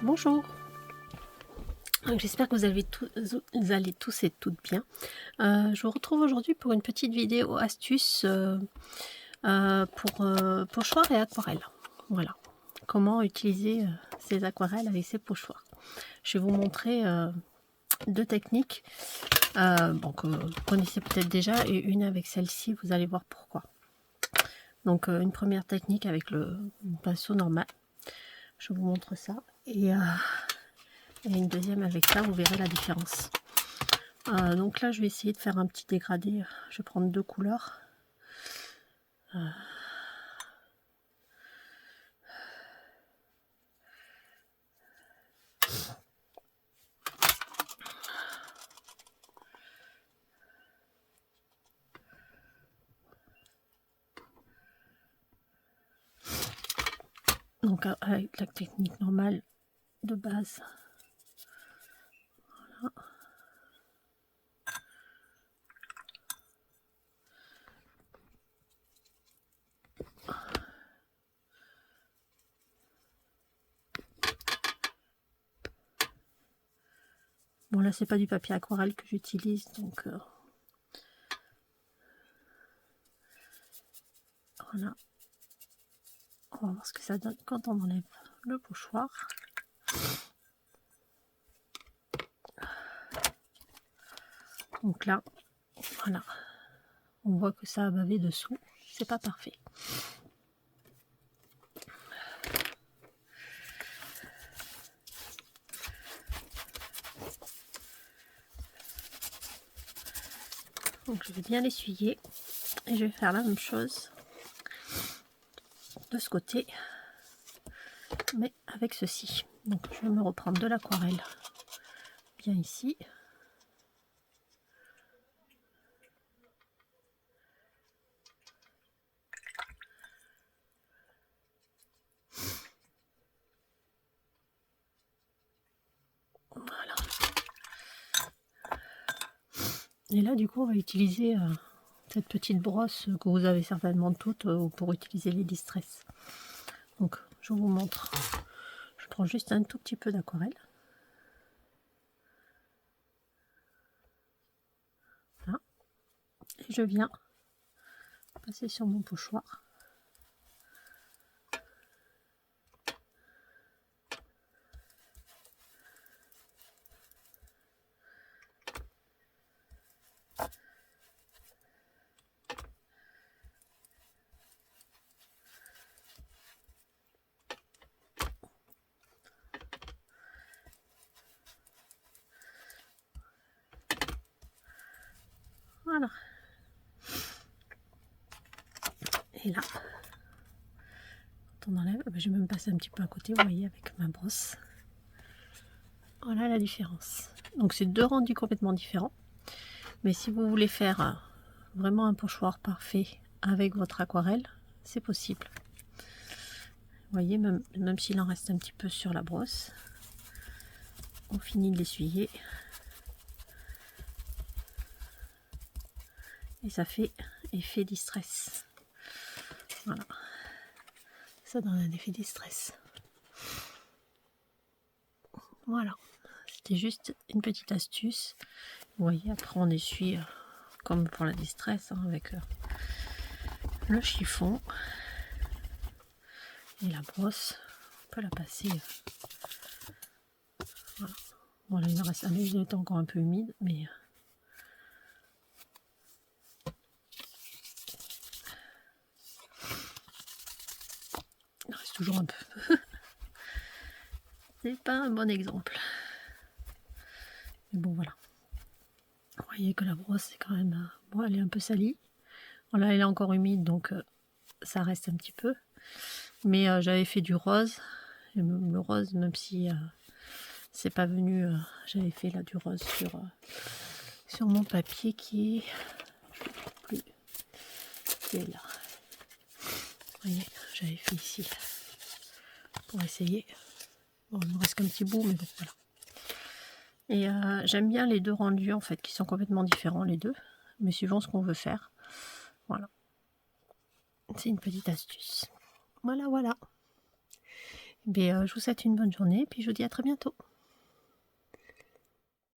Bonjour, j'espère que vous allez tous et toutes bien. Je vous retrouve aujourd'hui pour une petite vidéo astuce pour pochoirs et aquarelles. Voilà, comment utiliser ces aquarelles avec ces pochoirs. Je vais vous montrer deux techniques que vous connaissez peut-être déjà, et une avec celle-ci, vous allez voir pourquoi. Donc une première technique avec le pinceau normal, je vous montre ça, et une deuxième avec ça, vous verrez la différence. Donc là je vais essayer de faire un petit dégradé, je vais prendre deux couleurs. Donc avec la technique normale de base, voilà. Bon là c'est pas du papier aquarelle que j'utilise, donc voilà. On va voir ce que ça donne quand on enlève le pochoir. Donc là, voilà, on voit que ça a bavé dessous, c'est pas parfait. Donc je vais bien l'essuyer et je vais faire la même chose de ce côté, mais avec ceci. Donc je vais me reprendre de l'aquarelle bien ici. Voilà. Et là du coup on va utiliser cette petite brosse que vous avez certainement toutes pour utiliser les distress. Donc je vous montre. Je prends juste un tout petit peu d'aquarelle. Voilà. Et je viens passer sur mon pochoir. Voilà. Et là, quand on enlève, je vais même passer un petit peu à côté, vous voyez, avec ma brosse. Voilà la différence. Donc c'est deux rendus complètement différents. Mais si vous voulez faire vraiment un pochoir parfait avec votre aquarelle, c'est possible. Vous voyez, même s'il en reste un petit peu sur la brosse, on finit de l'essuyer. Et ça fait effet distress. Voilà. Ça donne un effet distress. Voilà. C'était juste une petite astuce. Vous voyez, après on essuie comme pour la distress, hein, avec le chiffon. Et la brosse, on peut la passer. Voilà. Bon là il me reste un léger temps encore un peu humide, mais il reste toujours un peu. C'est pas un bon exemple. Mais bon voilà. Vous voyez que la brosse est quand même... bon, elle est un peu salie. Voilà, elle est encore humide, donc ça reste un petit peu. Mais j'avais fait du rose. Et le rose, même si c'est pas venu, j'avais fait là du rose sur mon papier qui est... plus... qui est là. Vous voyez, j'avais fait ici. Pour essayer. Bon, il me reste qu'un petit bout, mais bon, voilà. Et j'aime bien les deux rendus, en fait, qui sont complètement différents, les deux. Mais suivant ce qu'on veut faire. Voilà. C'est une petite astuce. Voilà, voilà. Mais je vous souhaite une bonne journée, puis je vous dis à très bientôt.